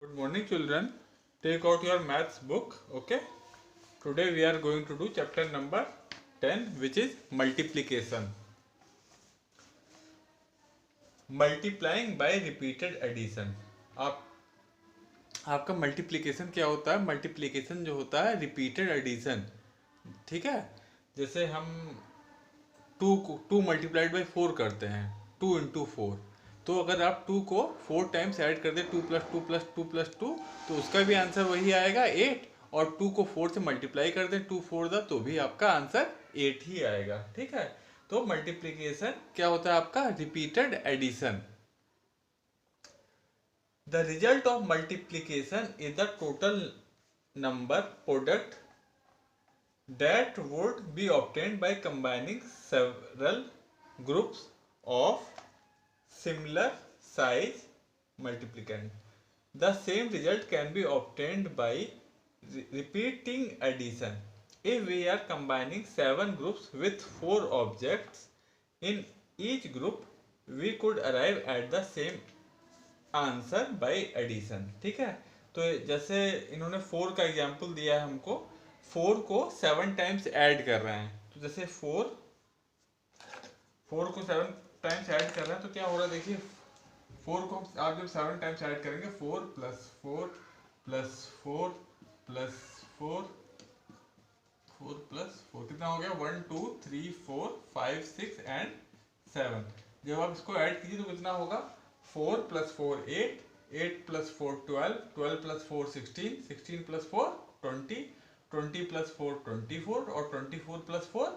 Good morning, children. Take out your maths book. Okay. Today we are going to do chapter number 10, which is multiplication. Multiplying by repeated addition. आप आपका multiplication क्या होता है? Multiplication जो होता है repeated addition. ठीक है. जैसे हम टू मल्टीप्लाइड बाई 4 करते हैं, 2 × 4. तो अगर आप 2 को 4 टाइम्स ऐड कर दें, 2 + 2 + 2 + 2, तो उसका भी आंसर वही आएगा 8. और 2 को 4 से मल्टीप्लाई कर दें, 2 4 दा, तो भी आपका आंसर 8 ही आएगा. ठीक है. तो मल्टीप्लिकेशन क्या होता है आपका? Repeated addition. The result of multiplication is the total number product that would be obtained by combining several groups of similar size multiplicand. The same result can be obtained by repeating addition. If we are combining 7 groups with 4 objects in each group, we could arrive at the same answer by addition. ठीक है. तो जैसे इन्होंने 4 का example दिया है हमको, 4 को 7 टाइम्स ऐड कर रहे हैं. तो जैसे 4 को 7 टाइम्स ऐड कर रहे हैं, तो क्या हो रहा है देखिए. 4 को आप जब 7 टाइम्स ऐड करेंगे, 4 + 4 + 4 + 4 4 + 4 कितना हो गया? 1 2 3 4 5 6 एंड 7. जब आप इसको ऐड कीजिए तो कितना होगा? 4 + 4 8, 8 + 4 12, 12 + 4 16, 16 + 4 20, 20 + 4 24 और 24 + 4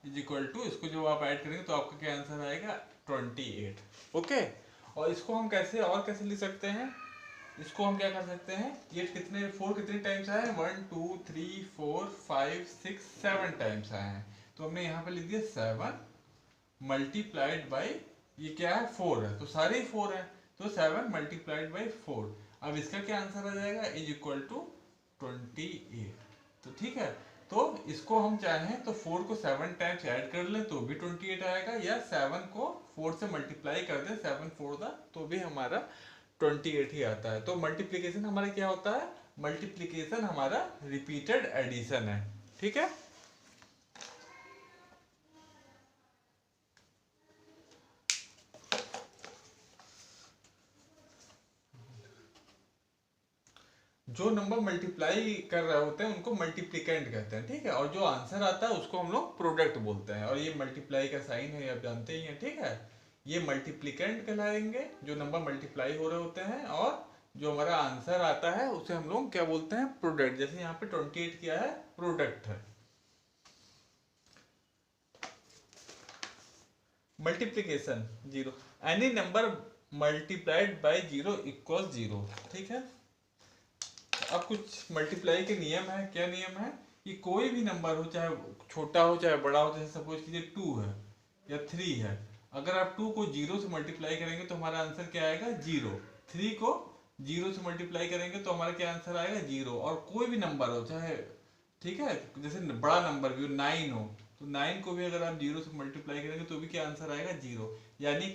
= इसको जब आप ऐड करेंगे तो आपका क्या आंसर आएगा? 28. ओके. और इसको हम कैसे लिख सकते हैं? इसको हम क्या कर सकते हैं? ये 4 कितने टाइम्स आए हैं? 1 2 3 4 5 6 7 टाइम्स आए हैं. तो हमने यहाँ पे लिख दिया 7 मल्टीप्लाइड बाई, ये क्या है? 4 है, तो सारे ही 4 है. तो 7 मल्टीप्लाइड बाई 4. अब इसका क्या आंसर आ जाएगा? = 28. तो ठीक है. तो इसको हम चाहें तो 4 को 7 टाइम्स ऐड कर लें तो भी 28 आएगा, या 7 को 4 से मल्टीप्लाई कर दें, 7 4 दा, तो भी हमारा 28 ही आता है. तो मल्टीप्लिकेशन हमारा क्या होता है? मल्टीप्लिकेशन हमारा रिपीटेड एडिशन है. ठीक है. जो नंबर मल्टीप्लाई कर रहे होते हैं उनको मल्टीप्लिकेंट कहते हैं. ठीक है. और जो आंसर आता है उसको हम लोग प्रोडक्ट बोलते हैं. और ये मल्टीप्लाई का साइन है, आप जानते ही हैं. ठीक है. ये मल्टीप्लिकेंट कहलाएंगे जो नंबर मल्टीप्लाई हो रहे होते हैं, और जो हमारा आंसर आता है उसे हम लोग क्या बोलते हैं? प्रोडक्ट. जैसे यहाँ पे 28 क्या है? प्रोडक्ट है. Multiplication 0. Any number multiplied by 0 = 0. ठीक है. अब कुछ मल्टीप्लाई के नियम है. क्या नियम है? कि कोई भी नंबर हो, चाहे छोटा हो चाहे बड़ा हो, जैसे सपोज कीजिए 2 है या 3 है, अगर आप 2 को 0 से मल्टीप्लाई करेंगे तो हमारा आंसर क्या आएगा? 0. 3 को 0 से मल्टीप्लाई करेंगे तो हमारा क्या आंसर आएगा? 0. और कोई भी नंबर हो, चाहे, ठीक है, जैसे बड़ा नंबर भी हो, 9 हो, तो 9 को भी अगर आप 0 से मल्टीप्लाई करेंगे तो भी क्या आंसर आएगा? 0. यानी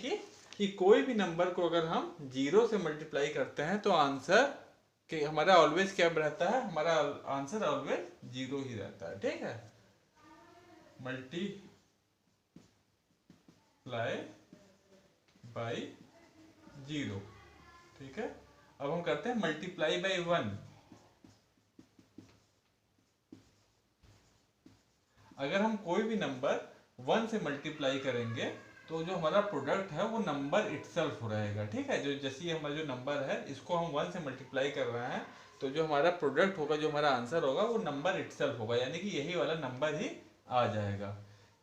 कि कोई भी नंबर को अगर हम 0 से मल्टीप्लाई करते हैं तो आंसर कि हमारा ऑलवेज क्या रहता है? हमारा आंसर ऑलवेज 0 ही रहता है. ठीक है. Multiply by 0. ठीक है. अब हम करते हैं मल्टीप्लाई बाई 1. अगर हम कोई भी नंबर 1 से मल्टीप्लाई करेंगे तो जो हमारा प्रोडक्ट है वो नंबर इटसेल्फ रहेगा. ठीक है. जो जैसे हमारा जो नंबर है, इसको हम 1 से मल्टीप्लाई कर रहे हैं, तो जो हमारा प्रोडक्ट होगा, जो हमारा आंसर होगा, वो नंबर इटसेल्फ होगा. यानी कि यही वाला नंबर ही आ जाएगा.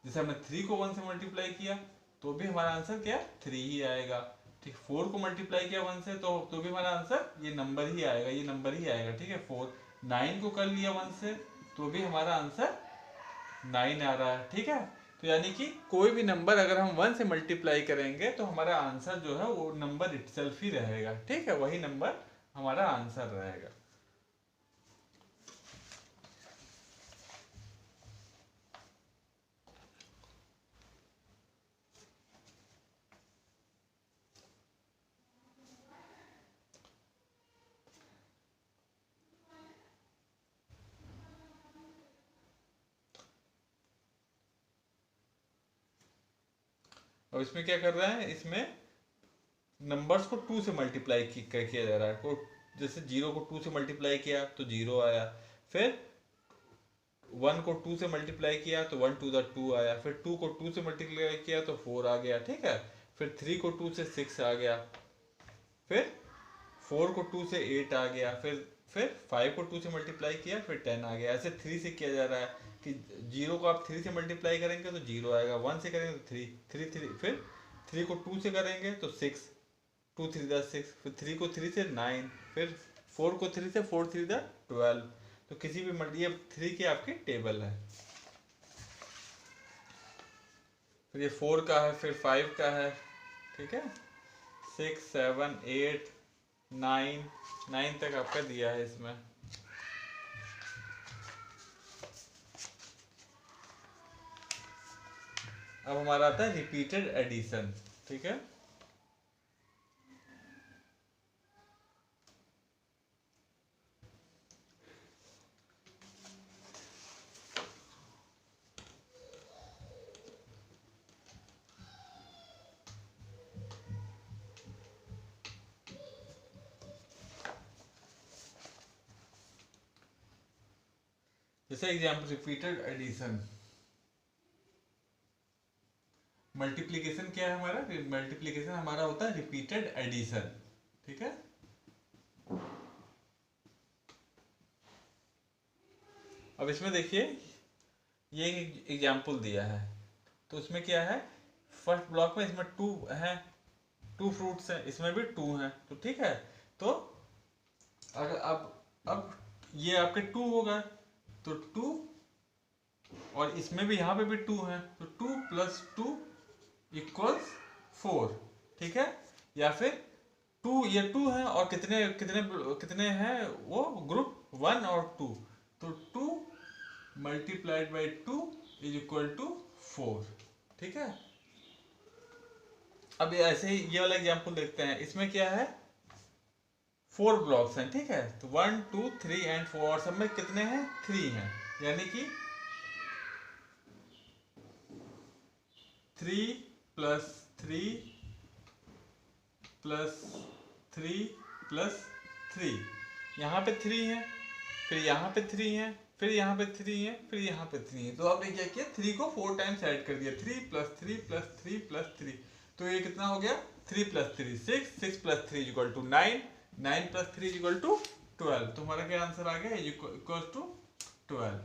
जैसे हमने 3 को 1 से मल्टीप्लाई किया तो भी हमारा आंसर क्या? 3 ही आएगा. ठीक. 4 को मल्टीप्लाई किया 1 से तो भी हमारा आंसर ये नंबर ही आएगा, ये नंबर ही आएगा. ठीक है. 4 9 को कर लिया 1 से तो भी हमारा आंसर 9 आ रहा है. ठीक है. तो यानी कि कोई भी नंबर अगर हम 1 से मल्टीप्लाई करेंगे तो हमारा आंसर जो है वो नंबर इटसेल्फ ही रहेगा. ठीक है. वही नंबर हमारा आंसर रहेगा. अब इसमें क्या कर रहा है, इसमें नंबर्स को 2 से मल्टीप्लाई किया जा रहा है। को जैसे 0 को 2 से मल्टीप्लाई किया तो 0 आया, फिर 1 को 2 से मल्टीप्लाई किया तो 1 टू द 2 आया, फिर 2 को 2 से मल्टीप्लाई किया तो 4 आ गया, ठीक है। फिर 3 को 2 से 6 आ गया, फिर 4 को 2 से 8 आ गया, फिर 5 को 2 से मल्टीप्लाई किया फिर 10 आ गया। ऐसे 3 से किया जा रहा है कि 0 को आप 3 से मल्टीप्लाई करेंगे तो 0 आएगा, 1 से करेंगे तो 3, फिर 3 को 2 से करेंगे तो 6, 2 3 द 6, फिर 3 को 3 से 9, फिर 4 को 3 से 4 3 द 12। तो किसी भी ये 3 की आपकी टेबल है। फिर ये 4 का है, फिर 5 का है, ठीक है। 6 7 8 9 तक आपका दिया है इसमें। अब हमारा आता है रिपीटेड एडिशन, ठीक है। जैसे एग्जाम्पल रिपीटेड एडिशन, मल्टीप्लीकेशन क्या है हमारा, मल्टीप्लीकेशन हमारा होता है रिपीटेड एडिशन, ठीक है। अब इसमें देखिए ये एग्जाम्पल दिया है, तो इसमें क्या है, फर्स्ट ब्लॉक में इसमें 2 है, 2 फ्रूट्स हैं, इसमें भी 2 हैं, तो ठीक है। तो अगर अब ये आपके 2 हो गए, तो 2 और इसमें भी यहाँ पे भी 2 है, तो 2 + 2 = 4, ठीक है। या फिर 2, ये 2 है और कितने कितने कितने हैं वो ग्रुप 1 और 2, तो 2 × 2 = 4, ठीक है। अब ऐसे ही ये वाला एग्जाम्पल देखते हैं, इसमें क्या है 4 ब्लॉक्स हैं, ठीक है। तो 1 2 3 एंड 4 और सब में कितने हैं 3 हैं, यानी कि 3 + 3 + 3 + 3, यहाँ पे 3 है, फिर यहाँ पे 3 है, फिर यहाँ पे 3 है, फिर यहाँ पे 3 है। तो आपने क्या किया, 3 को 4 टाइम्स ऐड कर दिया, 3 + 3 + 3 + 3, तो ये कितना हो गया 3 + 3 6, 6 + 3 = 9, 9 + 3 = 12। तो हमारा क्या आंसर आ गया, = 12।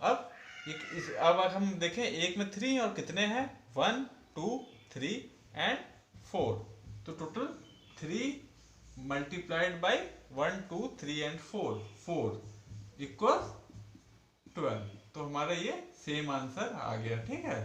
अब हम देखें एक में 3 और कितने हैं 1 2 3 एंड 4, तो टोटल 3 × 1 2 3 एंड 4 = 12। तो हमारा ये सेम आंसर आ गया, ठीक है।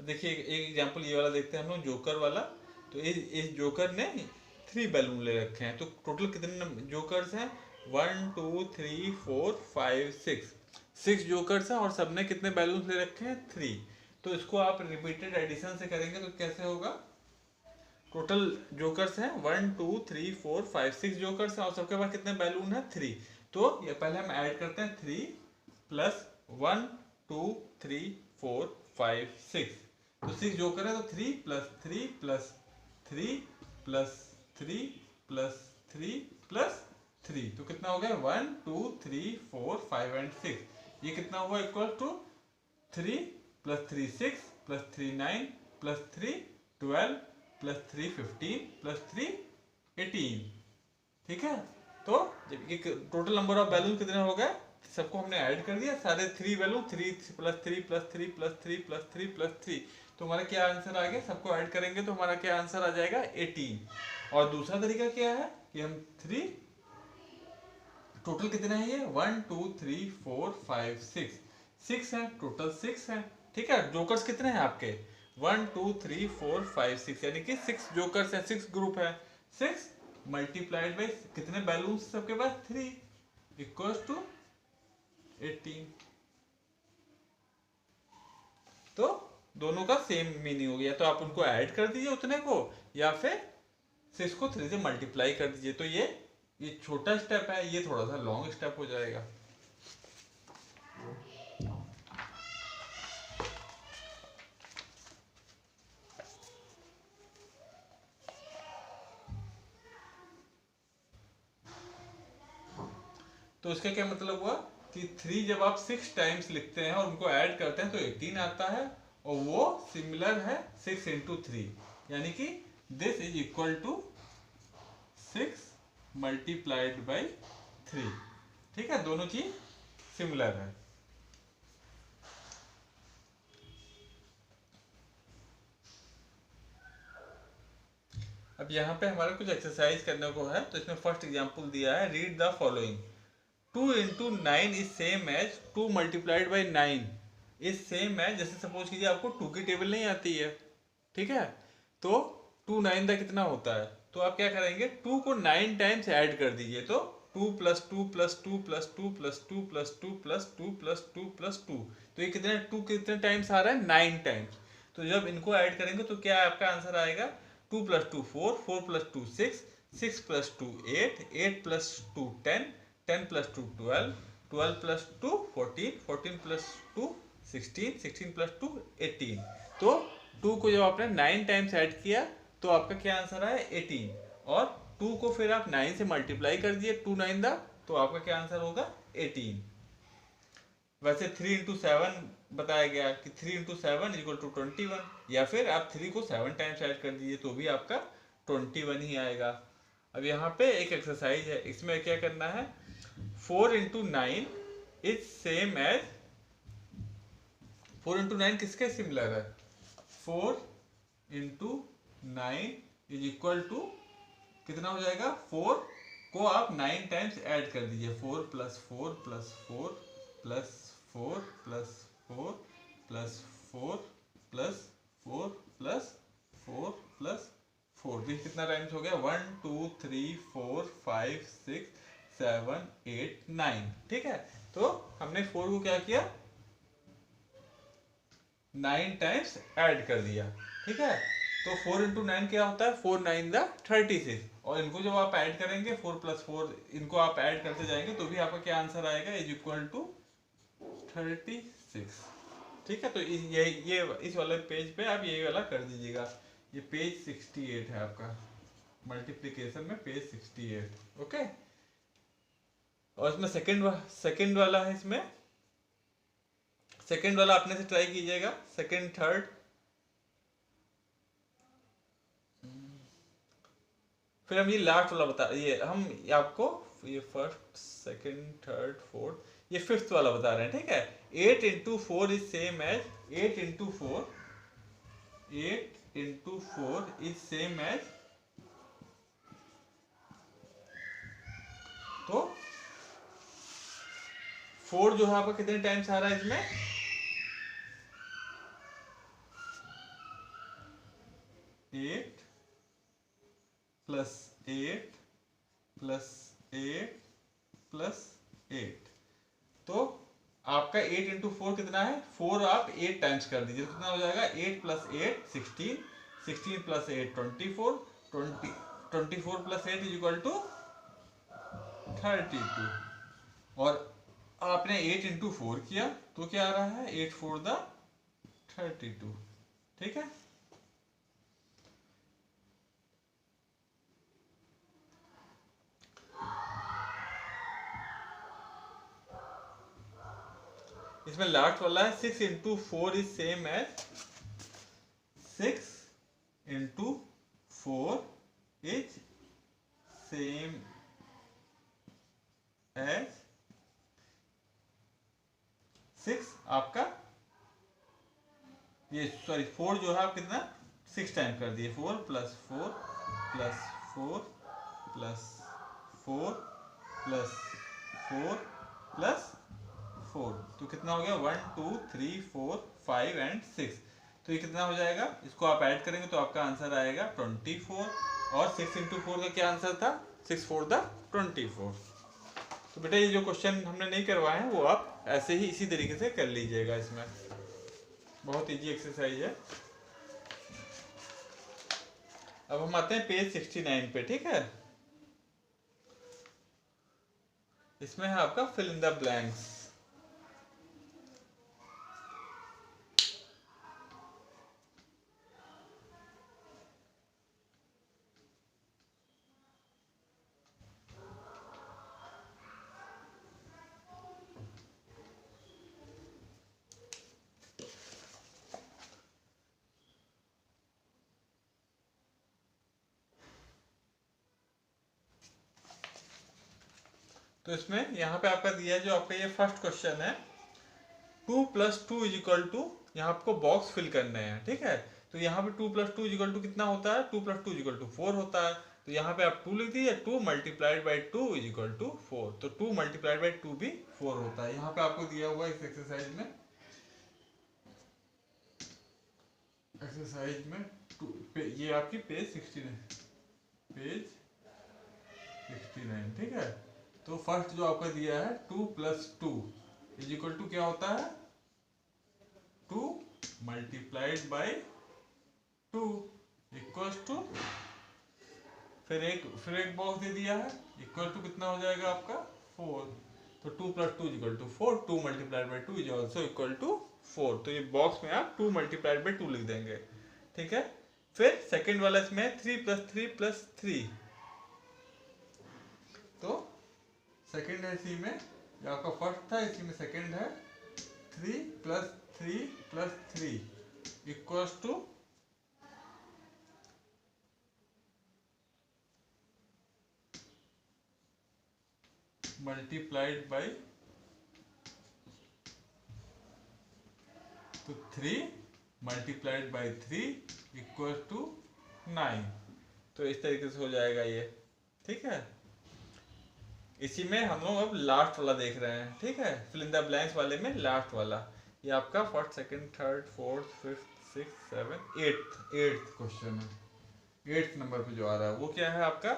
देखिए एक एग्जांपल ये वाला देखते हैं हम लोग, जोकर वाला। तो इस जोकर ने 3 बैलून ले रखे हैं, तो टोटल कितने जोकर्स हैं 1 2 3 4 5 6 जोकर्स हैं और सबने कितने बैलून ले रखे हैं 3। तो इसको आप रिपीटेड एडिशन से करेंगे तो कैसे होगा, टोटल जोकर्स हैं 1 2 3 4 5 6 जोकर्स हैं और सबके पास कितने बैलून है 3। तो ये पहले हम ऐड करते हैं 3 + 1 2 3 4 5 6, तो 6 जोकर है, तो 3 + 3 + 3 + 3 + 3 + 3, तो कितना हो गया 1 2 3 4 5 एंड 6। ये कितना हुआ = 3 + 3 6 + 3 9 + 3 12 + 3 15 + 3 18, ठीक है। तो जब ये टोटल नंबर ऑफ बैलून कितने हो गए, सबको हमने ऐड कर दिया, सारे 3 बैलून 3 + 3 + 3 + 3 + 3 + 3, तो हमारा क्या आंसर आ गया, सबको ऐड करेंगे तो हमारा क्या आंसर आ जाएगा 18। और दूसरा तरीका क्या है कि हम 3 टोटल कितने हैं, ये 1 2 3 4 5 6 है, टोटल 6 है, ठीक है। जोकर्स कितने हैं आपके 1 2 3 4 5 6, यानी कि 6 जोकर्स है, 6 ग्रुप है, 6 × कितने बैलून सबके पास 3 = 18। तो दोनों का सेम मीनिंग हो गया, तो आप उनको ऐड कर दीजिए उतने को, या फिर 6 को 3 से मल्टीप्लाई कर दीजिए। तो ये छोटा स्टेप है, ये थोड़ा सा लॉन्ग स्टेप हो जाएगा। तो इसका क्या मतलब हुआ कि 3 जब आप 6 टाइम्स लिखते हैं और उनको ऐड करते हैं तो 18 आता है, और वो सिमिलर है 6 इंटू 3, यानी कि this is equal to 6 multiplied by 3। ठीक है, दोनों चीज सिमिलर है। अब यहाँ पे हमारा कुछ एक्सरसाइज करने को है, तो इसमें फर्स्ट एग्जांपल दिया है, read the following. 2 into 9 is same as 2 multiplied by 9 is same as, जैसे सपोज कीजिए आपको 2 की टेबल नहीं आती है, ठीक है, तो 2 9 का कितना होता है, तो आप क्या करेंगे 2 को 9 टाइम्स ऐड कर दीजिए, तो 2 plus 2 plus 2 plus 2 plus 2 plus 2 plus 2 plus 2 plus 2, तो ये कितने 2 कितने टाइम्स आ रहा है 9 टाइम्स। तो जब इनको ऐड करेंगे तो क्या आपका आंसर आएगा 2 plus 2 4, 4 plus 2 6, 6 plus 2 8, 8 plus 2 10, 10 plus 2 12, 12 plus 2 14, 14 plus 2 16, 16 plus 2 18। तो 2 को जब आपने 9 टाइम्स ऐड किया तो आपका क्या आंसर आया 18, और 2 को फिर आप 9 से मल्टीप्लाई कर दिए 2 9 दा, तो आपका क्या आंसर होगा 18। वैसे 3 इंटू 7 बताया गया कि 3 इंटू 7 इक्वल टू 21, या फिर आप 3 को 7 टाइम्स ऐड कर दीजिए तो भी आपका 21 ही आएगा। अब यहाँ पे एक एक्सरसाइज है, इसमें क्या करना है, 4 into 9 is same as, 4 into 9 किसके सिमिलर है, 4 इंटू 9 इज इक्वल टू कितना हो जाएगा, 4 को आप 9 टाइम्स ऐड कर दीजिए, 4 plus 4 plus 4 plus 4 plus 4 plus 4 plus 4 plus 4 plus 4, तो कितना टाइम्स हो गया 1 2 3 4 5 6 7 8 9। ठीक है, तो हमने 4 को क्या किया 9 टाइम्स ऐड कर दिया। ठीक है, तो 4 इंटू 9 क्या होता है 4 9 द 36, और इनको जब आप ऐड करेंगे 4 प्लस 4 इनको आप ऐड करते जाएंगे तो भी आपका क्या आंसर आएगा इज इक्वल टू 36। ठीक है, तो ये इस वाले पेज पे आप यही वाला कर दीजिएगा, ये पेज 68 है आपका, मल्टीप्लिकेशन में पेज 68। ओके, और इसमें सेकंड वाला है, इसमें सेकंड वाला अपने से ट्राई कीजिएगा, सेकंड थर्ड, फिर हम ये लास्ट वाला बता, ये हम आपको ये फर्स्ट सेकंड थर्ड फोर्थ ये फिफ्थ वाला बता रहे हैं। ठीक है, 8 into 4 is same as 8 into 4, 8 into 4 is same as, तो 4 जो है आपका कितने टाइम्स आ रहा है इसमें 8 प्लस 8 प्लस 8 प्लस 8, तो आपका 8 इंटू 4 कितना है 4, आप 8 टाइम्स कर दीजिए तो कितना हो जाएगा 8 plus 8 16, 16 plus 8 24, 24 plus 8 is equal to 32, और आपने 8 इंटू 4 किया तो क्या आ रहा है 8 4 द 32। ठीक है, इसमें लास्ट वाला है 6 into 4 is same as 6 into 4 is same as 6, आपका ये सॉरी 4 जो है आप कितना 6 टाइम कर दिए, 4 plus 4 plus 4 plus 4 plus 4 plus 4, तो कितना हो गया 1 2 3 4 5 एंड 6, तो ये कितना हो जाएगा, इसको आप ऐड करेंगे तो आपका आंसर आएगा 24, और 6 इंटू 4 का क्या आंसर था 6 4 द 24। तो बेटा ये जो क्वेश्चन हमने नहीं करवाए हैं वो आप ऐसे ही इसी तरीके से कर लीजिएगा इसमें। बहुत इजी एक्सरसाइज है। अब हम आते हैं पेज 69 पे, ठीक है। इसमें है आपका फिल इन द ब्लैंक्स। तो इसमें यहाँ पे आपका दिया है जो आपका ये फर्स्ट क्वेश्चन है, 2 + 2 = यहाँ आपको बॉक्स फिल करने हैं, ठीक है। तो यहाँ पे 2 + 2 = कितना होता है, 2 + 2 = 4 होता है। तो यहाँ पे आप 2 लिख दीजिए, 2 × 2 = 4। तो 2 × 2 भी 4 होता है। यहाँ पे आपको दिया हुआ इस एक्सरसाइज में, ये आपकी पेज 69, ठीक है। तो फर्स्ट जो आपका दिया है 2 + 2 = क्या होता है, 2 × 2 = फिर एक बॉक्स दे दिया है, इक्वल टू कितना हो जाएगा आपका 4। तो 2 + 2 = 4, 2 × 2 is also equal to 4। तो ये बॉक्स में आप 2 × 2 लिख देंगे, ठीक है। फिर सेकंड वाला इसमें 3 + 3 + 3। तो सेकंड है इसी में, ये आपका फर्स्ट था, इसी में सेकंड है 3 + 3 + 3 = मल्टीप्लाइड बाई, तो 3 × 3 = 9। तो इस तरीके से हो जाएगा ये, ठीक है। इसी में हम लोग अब लास्ट वाला देख रहे हैं, ठीक है। फिल इन द ब्लैंक्स वाले में लास्ट वाला, ये आपका first, second, third, fourth, fifth, six, seven, eighth question है। 8th नंबर पे जो आ रहा है वो क्या है आपका,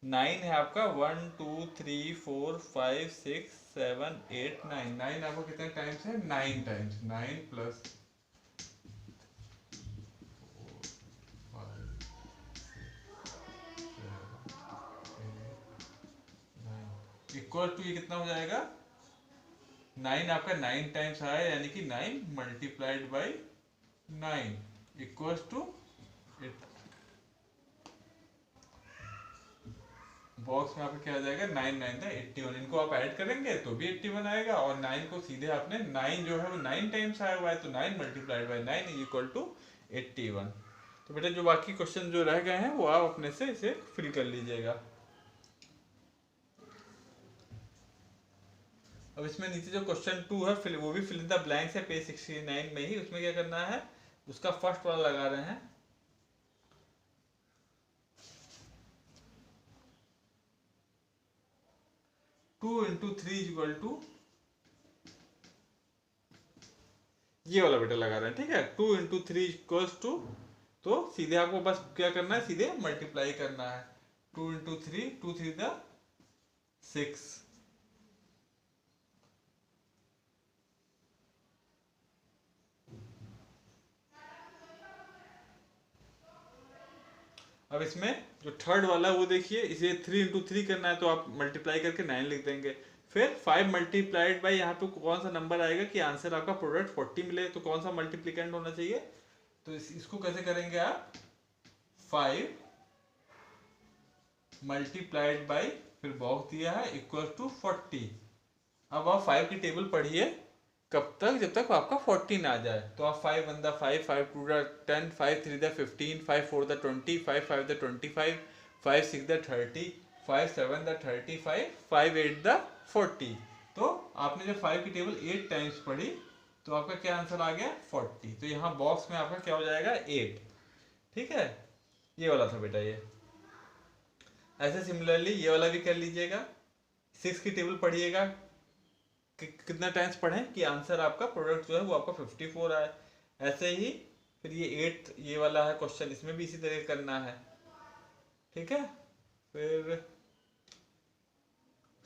9 है आपका। 1 2 3 4 5 6 7 8 9। 9 आपको कितने टाइम्स है, 9 टाइम्स। 9 + इक्वल टू, ये कितना हो जाएगा, 9 आपका 9 टाइम्स आया, यानी कि 9 × 9 = 8। बॉक्स में आपका क्या आ जाएगा, 9 9 था 81। इनको आप ऐड करेंगे तो भी 81 आएगा, और 9 को सीधे आपने 9 जो है वो 9 टाइम्स आया हुआ है, तो 9 × 9 = 81। तो बेटा जो बाकी क्वेश्चन जो रह गए हैं वो आप अपने से इसे फिल कर लीजिएगा। अब इसमें नीचे जो क्वेश्चन 2 है, फिल वो भी फिल इन द ब्लैंक्स है, पेज 69 में ही। उसमें क्या करना है, उसका फर्स्ट वाला लगा रहे हैं, 2 × 3 = ये वाला बेटा लगा रहे हैं, ठीक है। 2 × 3 = तो सीधे आपको बस क्या करना है, सीधे मल्टीप्लाई करना है। 2 × 3, 2 3 द 6। अब इसमें जो थर्ड वाला है वो देखिए, इसे 3 × 3 करना है, तो आप मल्टीप्लाई करके 9 लिख देंगे। फिर 5 × बाई, यहाँ पे कौन सा नंबर आएगा कि आंसर आपका प्रोडक्ट 40 मिले, तो कौन सा मल्टीप्लिकेंट होना चाहिए। तो इसको कैसे करेंगे आप, 5 × बाई, फिर बॉक्स दिया है, = 40। अब आप 5 की टेबल पढ़िए, कब तक, जब तक आपका 40 ना आ जाए। तो आप 5 1 the 5, 5 2 the 10, 5 3 the 15, 5 4 the 20, 5 5 the 25, 5 6 the 30, 5 7 the 35, 5 8 the 40। तो आपने जब 5 की टेबल 8 टाइम्स पढ़ी, तो आपका क्या आंसर आ गया, 40। तो यहाँ बॉक्स में आपका क्या हो जाएगा, 8, ठीक है। ये वाला था बेटा ये। ऐसे सिमिलरली ये वाला भी कर लीजिएगा। 6 की टेबल पढ़िएगा, कितना टाइम्स पढ़ें कि आंसर आपका प्रोडक्ट जो है वो आपका 54 आए। ऐसे ही फिर ये 8th ये वाला है क्वेश्चन, इसमें भी इसी तरह करना है, ठीक है। फिर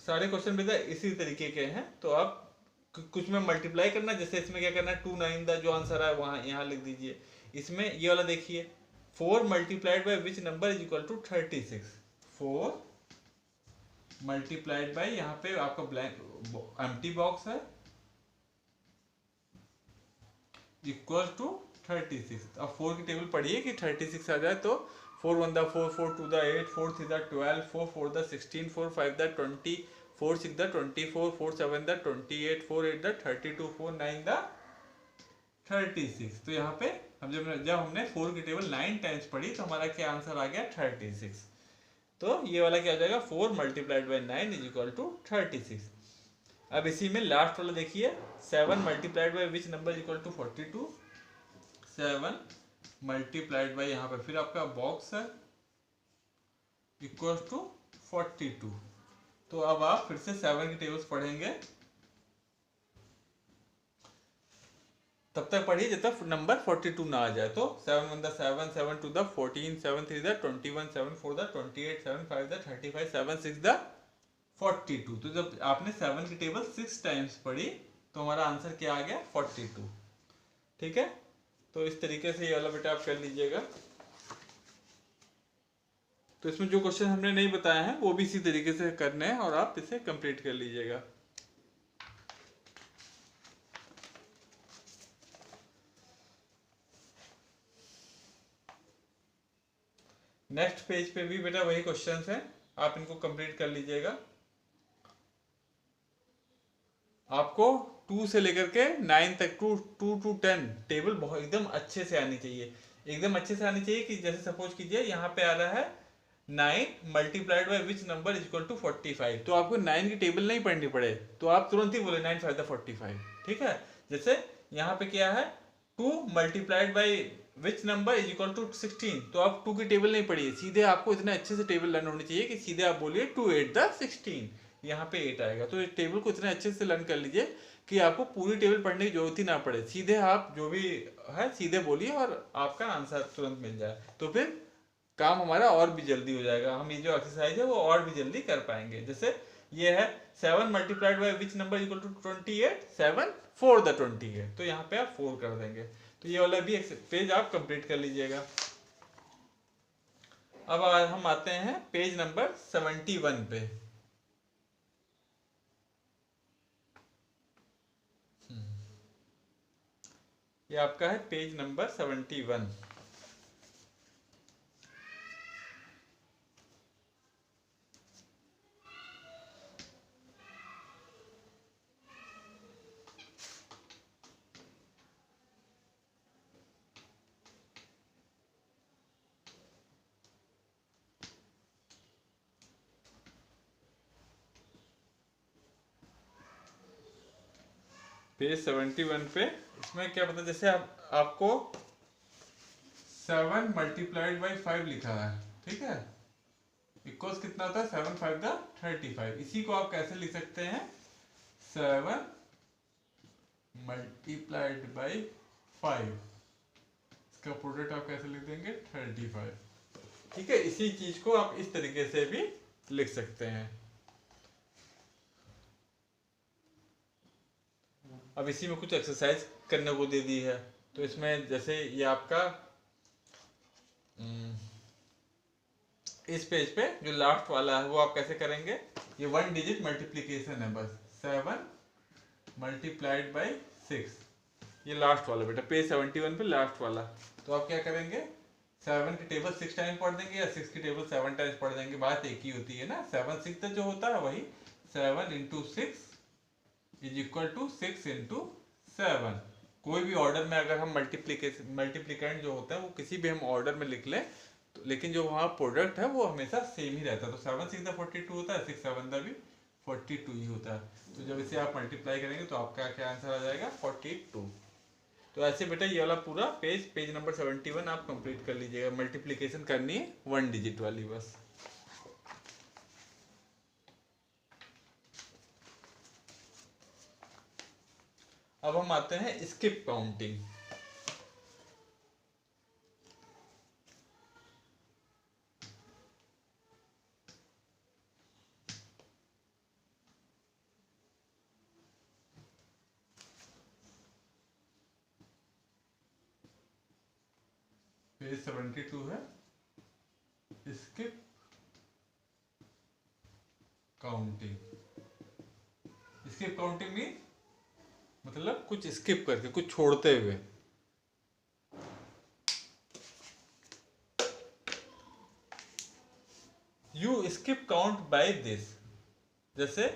सारे क्वेश्चन बेटा इसी तरीके के हैं, तो आप कुछ में मल्टीप्लाई करना, जैसे इसमें क्या करना है, 2 9 द जो आंसर है वहाँ यहाँ लिख दीजिए। इसमें ये वाला देखिए, 4 multiplied by which number is equal to 36। 4 multiplied by, यहाँ पे आपका ब्लैंक एम्प्टी बॉक्स है, इक्वल टू 36। अब 4 की टेबल पढ़िए कि 36 आ जाए तो 4 1 the 4, 4 2 the 8, 4 3 the 12, 4 4 the 16, 4 5 the 20, 4 6 the 24, 4 7 the 28, 4 8 the 32, 4 9 the 36। तो यहाँ पे हम जब हमने 4 की टेबल 9 टाइम्स पढ़ी तो हमारा क्या आंसर आ गया, 36। तो ये वाला क्या हो जाएगा, 4 multiplied by 9 is equal to 36। अब इसी में लास्ट वाला देखिए, 7 multiplied by which number is equal to 42। 7 multiplied by, यहाँ पे फिर आपका बॉक्स है, इक्वल टू 42। तो अब आप फिर से 7 की टेबल्स पढ़ेंगे, तब तक पढ़िए जब तक नंबर 42 ना आ जाए। तो 7 1 the 7, 7 2 the 14, 7 3 the 21, 7 4 the 28, 7 5 the 35, 7 6 the 42। तो जब आपने 7 की टेबल 6 टाइम्स पढ़ी तो हमारा आंसर क्या आ गया, 42। ठीक है, तो इस तरीके से ये वाला बेटा आप कर लीजिएगा। तो इसमें जो क्वेश्चन हमने नहीं बताया है वो भी इसी तरीके से करने हैं और आप इसे कंप्लीट कर लीजिएगा। नेक्स्ट पेज पे भी बेटा वही क्वेश्चंस हैं, आप इनको कंप्लीट कर लीजिएगा। आपको 2 से लेकर के 9 तक, 2 to 10 टेबल बहुत एकदम अच्छे से आनी चाहिए, एकदम अच्छे से आनी चाहिए। कि जैसे सपोज कीजिए यहाँ पे आ रहा है 9 multiplied by which number is equal to 45, तो आपको 9 की टेबल नहीं पढ़नी पड़े तो आप तुरंत ही बोले 9 5 45। ठीक है, जैसे यहाँ पे क्या है, 2 multiplied by which number is equal to 16, तो आप 2 की टेबल नहीं पढ़िए, सीधे आपको इतने अच्छे से टेबल लर्न होनी चाहिए कि सीधे आप बोलिए 2 8 द 16, यहाँ पे 8 आएगा। तो इस टेबल को इतने अच्छे से लर्न कर लीजिए कि आपको पूरी टेबल पढ़ने की जरूरत ही ना पड़े, सीधे आप जो भी है सीधे बोलिए और आपका आंसर तुरंत मिल जाए। तो फिर काम हमारा और भी जल्दी हो जाएगा, हम ये जो एक्सरसाइज है वो और भी जल्दी कर पाएंगे। जैसे ये है 7 multiplied by which number equal to 28, 7 4 the 28, तो यहाँ पे आप 4 कर देंगे। तो ये वाला भी पेज आप कंप्लीट कर लीजिएगा। अब हम आते हैं पेज नंबर 71 पे। ये आपका है पेज नंबर 71। पेज 71 पे इसमें क्या पता, जैसे आपको 7 मल्टीप्लाइड बाई 5 लिखा है, ठीक है, इक्वल्स कितना होता है, 7 5 द 35। इसी को आप कैसे लिख सकते हैं, 7 मल्टीप्लाइड बाई 5, इसका प्रोडक्ट आप कैसे लिख देंगे, 35। ठीक है, इसी चीज को आप इस तरीके से भी लिख सकते हैं। अब इसी में कुछ एक्सरसाइज करने को दे दी है, तो इसमें जैसे ये आपका इस पेज पे जो लास्ट वाला है वो आप कैसे करेंगे, ये 1 डिजिट मल्टीप्लीकेशन है बस, 7 मल्टीप्लाइड बाई 6, ये लास्ट वाला बेटा पेज 71 पे लास्ट वाला। तो आप क्या करेंगे, 7 की टेबल 6 टाइम्स पढ़ देंगे या 6 की टेबल 7 टाइम्स पढ़ देंगे, बात एक ही होती है ना। 7 6 जो होता है वही 7 into 6 is equal to 6 into 7। कोई भी ऑर्डर में अगर हम मल्टीप्लिकेंट जो होता है वो किसी भी हम ऑर्डर में लिख लें तो, लेकिन जो वहाँ प्रोडक्ट है वो हमेशा सेम ही रहता है। तो 7 6 42 होता है, 6 7 भी 42 ही होता है। तो जब इसे आप मल्टीप्लाई करेंगे तो आपका क्या आंसर आ जाएगा, 42। तो ऐसे बेटा ये वाला पूरा पेज नंबर 71 आप कंप्लीट कर लीजिएगा। मल्टीप्लिकेशन करनी है 1 डिजिट वाली बस। अब हम आते हैं स्किप काउंटिंग। ये 72 है skip counting. Skip counting mean मतलब कुछ स्किप करके, कुछ छोड़ते हुए। You skip count by this, जैसे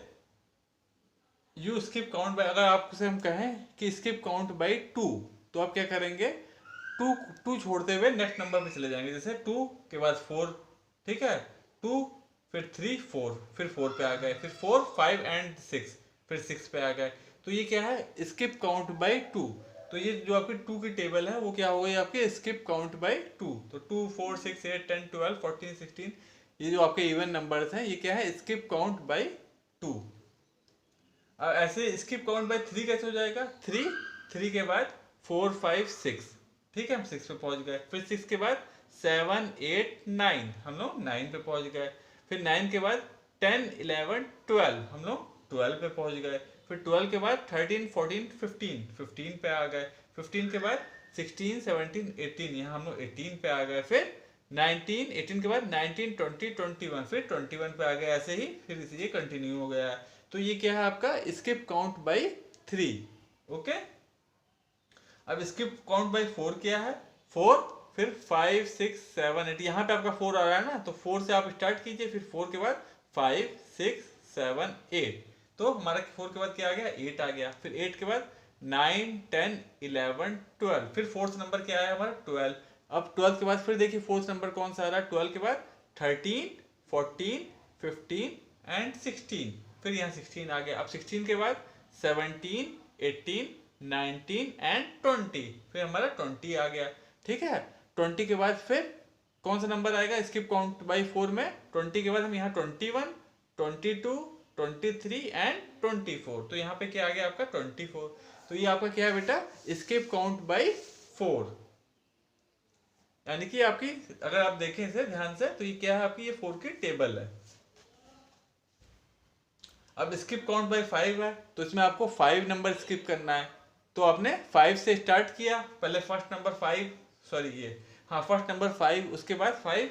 यू स्किप काउंट बाय, अगर आपसे हम कहें कि स्किप काउंट बाय 2, तो आप क्या करेंगे, टू छोड़ते हुए नेक्स्ट नंबर पे चले जाएंगे। जैसे 2 के बाद 4, ठीक है, 2 फिर 3 4 फिर 4 पे आ गए, फिर 4 5 एंड 6 फिर 6 पे आ गए। तो ये क्या है, स्किप काउंट बाय 2। तो ये जो आपकी 2 की टेबल है वो क्या हो गई आपकी स्किप काउंट बाय 2। तो 2 4 6 8 10 12 14 16, ये जो आपके इवन नंबर्स हैं ये क्या है, स्किप काउंट बाय 2। ऐसे स्किप काउंट बाय 3 कैसे हो जाएगा, 3 के बाद 4 5 6, ठीक है, हम 6 पे पहुंच गए। फिर 6 के बाद 7 8 9, हम लोग 9 पे पहुंच गए। फिर 9 के बाद 10 11 12, हम लोग 12 पे पहुंच गए। फिर 12 के बाद 13 14 15 पे आ गए। 15 के बाद 16 17 18, यहाँ हम लोग 18 पे आ गए। फिर 19 18 के बाद 19 20 21, फिर 21 पे आ गए। ऐसे ही फिर ये कंटिन्यू हो गया। तो ये क्या है आपका स्किप काउंट बाय 3। ओके, अब स्किप काउंट बाय 4 क्या है, 4 फिर 5 6 7 8, यहाँ पे आपका 4 आ रहा है ना, तो 4 से आप स्टार्ट कीजिए। फिर 4 के बाद 5 6 7 8, तो हमारा 4 के बाद क्या आ गया, 8 आ गया। फिर 8 के बाद 9 10 11 12, फिर फोर्थ नंबर क्या है हमारा 12। अब 12 के बाद फिर देखिए फोर्थ नंबर कौन सा आ रहा है, 12 के बाद 13 14 15 एंड 16, फिर यहाँ 16 आ गया। अब 16 के बाद 17 18 19 एंड 20, फिर हमारा 20 आ गया, ठीक है। 20 के बाद फिर कौन सा नंबर आएगा स्किप काउंट बाय 4 में, 20 के बाद हम यहाँ 21 22 23 एंड 24, तो यहाँ पे क्या आ गया आपका 24। तो ये आपका क्या है बेटा, स्किप काउंट बाय 4। यानी कि आपकी, अगर आप देखें इसे ध्यान से, तो ये क्या है आपकी, ये 4 की टेबल है। अब स्किप काउंट बाय 5 है, तो इसमें आपको 5 नंबर स्किप करना है। तो आपने 5 से स्टार्ट किया, पहले फर्स्ट नंबर 5, सॉरी ये, हाँ फर्स्ट नंबर 5, उसके बाद 5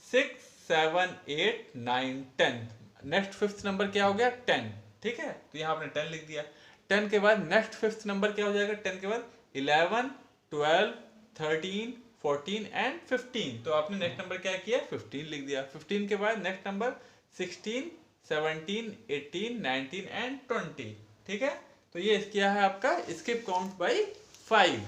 6 7 8 9 10, नेक्स्ट फिफ्थ नंबर क्या हो गया 10, ठीक है, तो यहाँ आपने 10 लिख दिया। 10 के बाद नेक्स्ट फिफ्थ नंबर क्या हो जाएगा, 10 के बाद 11 12 13 14 एंड 15, तो आपने नेक्स्ट नंबर क्या किया 15 लिख दिया। 15 के बाद नेक्स्ट नंबर 16 17 18 19 एंड 20, ठीक है। तो ये क्या है आपका स्किप काउंट बाय 5।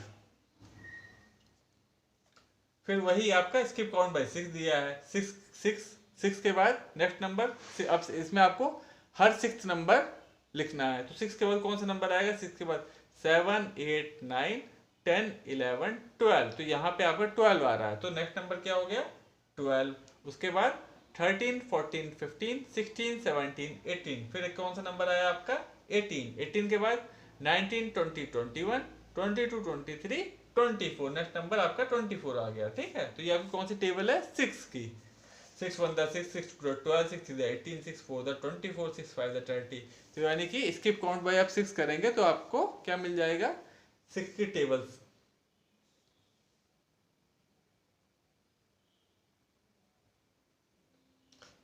फिर वही आपका स्किप काउंट बाय 6 दिया है। 6 के बाद नेक्स्ट नंबर, अब इसमें आपको हर 6th नंबर लिखना है। तो 6 के बाद कौन सा नंबर आएगा, 6 के बाद 7 8 9 10 11 12, तो यहाँ पे आपका 12 आ रहा है, तो नेक्स्ट नंबर क्या हो गया 12। उसके बाद 13 14 15 16 17 18, फिर कौन सा नंबर आया आपका 18। 18 के बाद 19 20 21 22 23 24, नेक्स्ट नंबर आपका 24 आ गया, ठीक है। तो ये आपकी कौन सी टेबल है 6 की। 6 1 6 6 12 6 3 18 6 4 24 6 5 30, तो यानी कि स्किप काउंट बाय आप 6 करेंगे तो आपको क्या मिल जाएगा 6 की टेबल्स।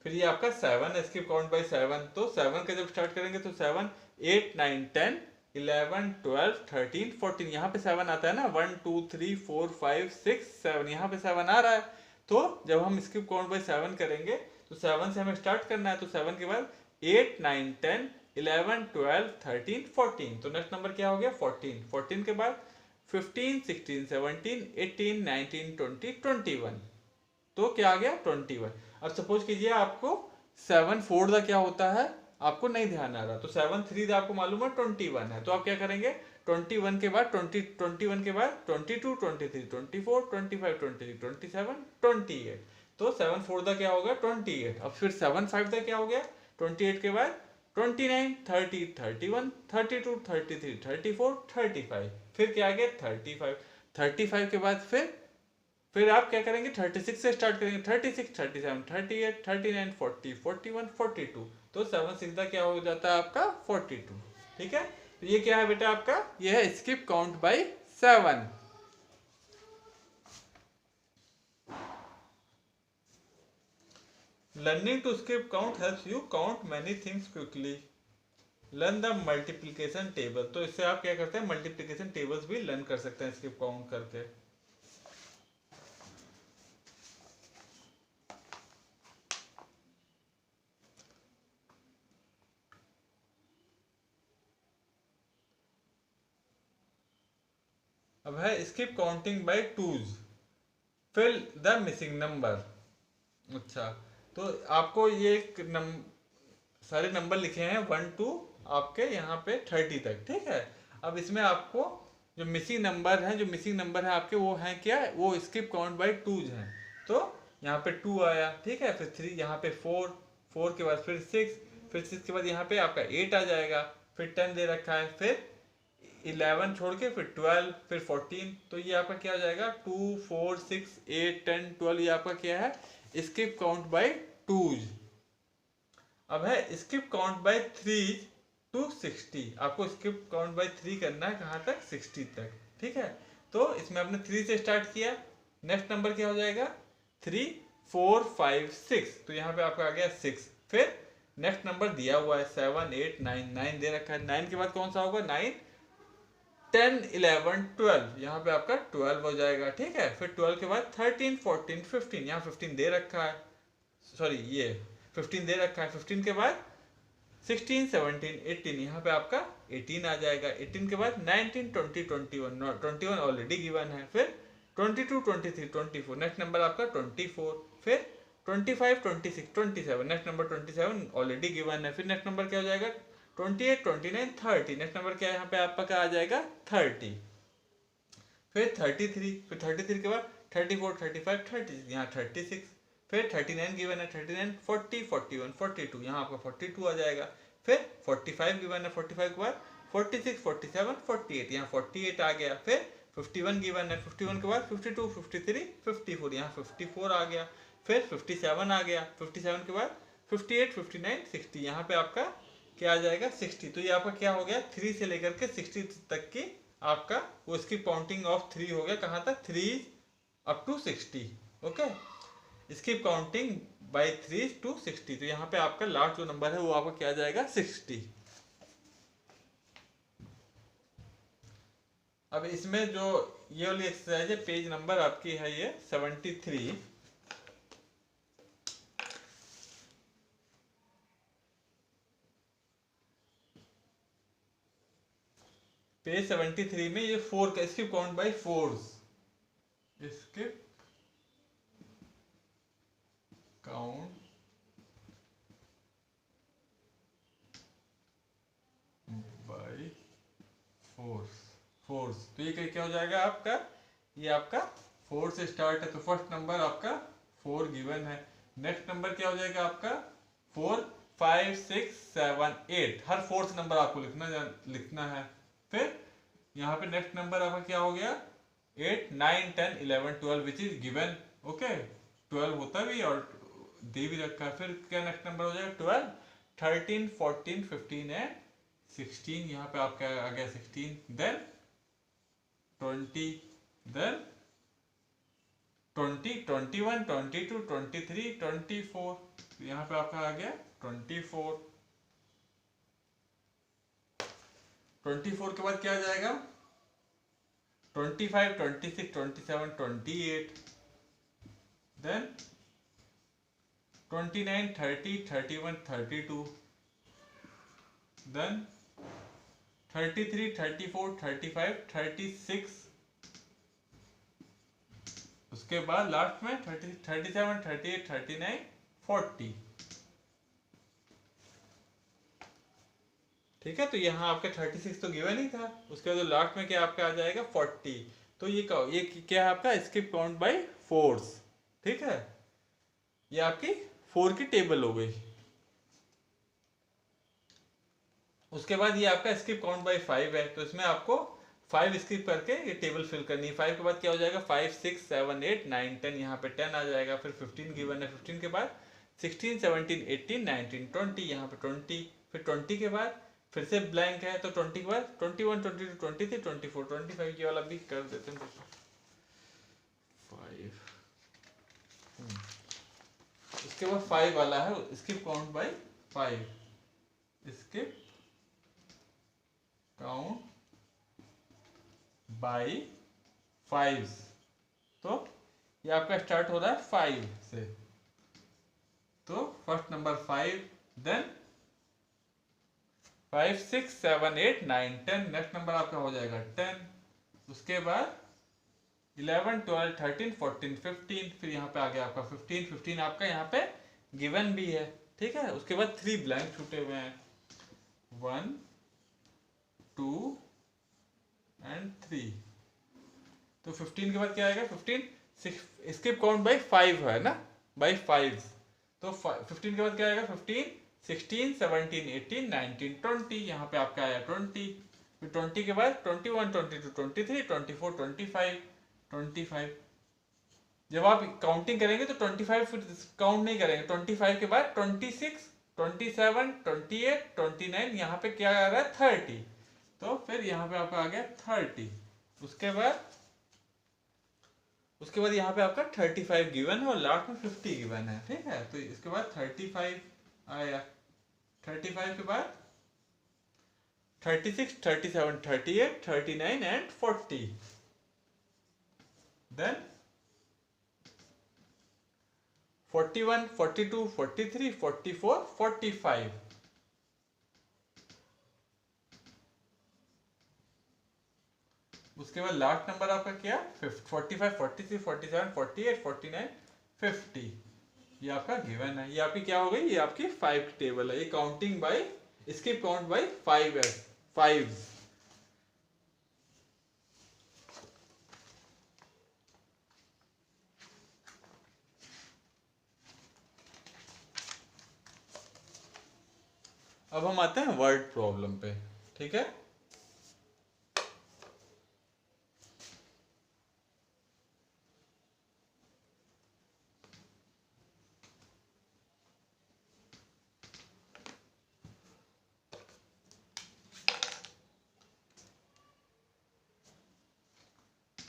फिर ये आपका 7 स्किप काउंट बाय 7, तो 7 का जब स्टार्ट करेंगे तो 7 8 9 10 11 12 13 14, यहाँ पे 7 आता है ना, 1 2 3 4 5 6 7, यहाँ पे 7 आ रहा है। तो जब हम स्किप काउंट बाय 7 करेंगे तो 7 से हमें स्टार्ट करना है, तो 7 के बाद 8 9 10 11 12 13 14, तो नेक्स्ट नंबर क्या हो गया 14। 14 के बाद 15 16 17 18 19 20 21, तो क्या आ गया 21। अब सपोज कीजिए आपको 7 4 का क्या होता है आपको नहीं ध्यान आ रहा, तो 7 3 आपको मालूम है 21 है, तो आप क्या करेंगे 21 के बाद 21 के बाद 22 23 24 25 26 27 28, तो 7 4 का क्या होगा 28। अब फिर 7 5 का क्या हो गया 28 के बाद 29 30 31 32 33 34 35, फिर क्या आ गया 35। 35 के बाद फिर आप क्या करेंगे 36 से स्टार्ट करेंगे, 36 37 38 39 40 41 42, तो 7 6 क्या हो जाता है आपका 42, ठीक है। तो ये क्या है बेटा आपका, ये है skip count by 7। Learning to skip count helps you count many things quickly. Learn the multiplication table, तो इससे आप क्या करते हैं, मल्टीप्लिकेशन टेबल्स भी लर्न कर सकते हैं स्किप काउंट करके। अब है skip counting by twos, fill the missing number. अच्छा, तो आपको ये एक सारे नंबर लिखे हैं 1 to आपके यहाँ पे 30 तक, ठीक है। अब इसमें आपको जो मिसिंग नंबर है, जो मिसिंग नंबर है आपके वो हैं क्या, वो स्किप काउंट बाय टूज हैं। तो यहाँ पे 2 आया, ठीक है, फिर 3, यहाँ पे 4, 4 के बाद फिर 6, फिर 6 के बाद यहाँ पे आपका 8 आ जाएगा, फिर 10 दे रखा है, फिर 11 छोड़ के फिर 12, फिर 14। तो ये आपका क्या हो जाएगा, 2 4 6 8 10 12, ये आपका क्या है, स्किप काउंट बाय टूज। अब है स्किप काउंट बाय 3 to 60, आपको स्किप काउंट बाय 3 करना है कहाँ तक, 60 तक, ठीक है। तो इसमें आपने 3 से स्टार्ट किया, नेक्स्ट नंबर क्या हो जाएगा, 3 4 5 6, तो यहाँ पे आपका आ गया 6, फिर नेक्स्ट नंबर दिया हुआ है 7 8 9, 9 दे रखा है, 9 के बाद कौन सा होगा, 9 10 11 12, यहाँ पे आपका 12 हो जाएगा, ठीक है। फिर 12 के बाद 13 14 15, यहाँ 15 दे रखा है, सॉरी ये 15 दे रखा है, 15 के बाद 16 17 18, यहाँ पे आपका 18 आ जाएगा, 18 के बाद 19 20 21, 21 ऑलरेडी गिवन है, फिर 22 23 24, नेक्स्ट नंबर आपका 24, फिर 25 26 27, नेक्स्ट नंबर 27 ऑलरेडी गिवन है, फिर नेक्स्ट नंबर क्या हो जाएगा, 28 29 30, नेक्स्ट नंबर क्या है यहाँ पे आपका क्या आ जाएगा, 30, फिर 33, फिर 33 के बाद 34 35 30, यहाँ 36, फिर 39 गिवन है, 39 40 41 42, यहाँ आपका 42 आ जाएगा, फिर 45 गिवन है, 45 के बाद 46 47 48, यहाँ 48 आ गया, फिर 51 गिवन है, 51 के बाद 52 53 54, यहाँ 54 आ गया, फिर 57 आ गया, 57 के बाद 58 59 60, यहाँ पे आपका क्या आ जाएगा, 60। तो ये आपका क्या हो गया, 3 से लेकर के 60 तक की आपका वो इसकी काउंटिंग ऑफ 3 हो गया, कहाँ तक, 3 अप टू 60, ओके। इसकी काउंटिंग बाय 3 to 60, तो यहाँ पे आपका लास्ट जो नंबर है वो आपका क्या आ जाएगा, 60। अब इसमें जो ये वाली एक्सरसाइज है, पेज नंबर आपकी है ये 73, पेज 73 में ये 4 का skip count by 4s, skip count by 4s, तो ये क्या हो जाएगा आपका, ये आपका 4 से स्टार्ट है, तो फर्स्ट नंबर आपका 4 गिवन है, नेक्स्ट नंबर क्या हो जाएगा आपका 4 5 6 7 8, हर फोर्थ नंबर आपको लिखना है, फिर यहाँ पे नेक्स्ट नंबर आपका क्या हो गया, 8 9 10 11 12 विच इज गिवन, ओके, 12 होता भी और दे भी रखा है, फिर क्या नेक्स्ट नंबर हो जाएगा 12 13 14 15 एंड 16, यहाँ पे आपका आ गया 16, देन 20, देन 20 21 22 23 24, यहाँ पे आपका आ गया 24, 24 के बाद क्या आ जाएगा, 25 26 27 28, देन 29 30 31 32, देन 33 34 35 36, उसके बाद लास्ट में 30 37 38 39 40, ठीक है। तो यहाँ आपके 36 तो गिवन ही था, उसके बाद लास्ट में क्या आपका आ जाएगा 40, तो ये क्या है आपका स्किप काउंट बाय 4s, ठीक है, ये आपकी 4 की टेबल हो गई। उसके बाद ये आपका स्किप काउंट बाय 5 है, तो इसमें आपको 5 स्किप करके ये टेबल फिल करनी है। 5 के बाद क्या हो जाएगा, 5 6 7 8 9 10, यहाँ पे 10 आ जाएगा, फिर 15 गिवन है, 15 के बाद 16 17 18 19 20, यहाँ पे 20, फिर 20 के बाद फिर से ब्लैंक है, तो 20 के बाद 21 22 23 24 25, ये वाला भी कर देते हैं 5। इसके बाद 5 वाला है, skip count by 5, skip count by 5। तो ये आपका स्टार्ट हो रहा है 5 से, तो first number 5, then 5 6 7 8 9 10, next number आपका हो जाएगा 10, उसके बाद 11 12 13 14 15, फिर यहाँ पे आ गया आपका 15, 15 आपका यहाँ पे गिवन भी है, ठीक है। उसके बाद 3 ब्लैंक छूटे हुए हैं, 1 2 एंड 3, तो 15 के बाद क्या आएगा, 15 स्किप काउंट बाय 5 है ना, बाय 5, तो 15 के बाद क्या आएगा, 15 16 17 18 19 20, यहाँ पे आपका आया 20, फिर 20 के बाद 21 22 23 24 25 25, जब आप काउंटिंग करेंगे तो 25 फिर काउंट नहीं करेंगे, 25 के बाद 26 27 28 29, यहाँ पे क्या आ रहा है 30, तो फिर यहाँ पे आपका आ गया 30, उसके बाद यहाँ पे आपका 35 गिवन है और लास्ट में 50 गिवन है, ठीक है। तो इसके बाद 35 आया, 35 के बाद 36 37 38 39 एंड 40, देन 41 42 43 44 45, उसके बाद लास्ट नंबर आपका क्या, 45 43 47 48 49 50, ये आपका गिवन है। ये आपकी क्या हो गई, ये आपकी 5 टेबल है, ये counting by skip count by 5 है, 5। अब हम आते हैं वर्ड प्रॉब्लम पे, ठीक है।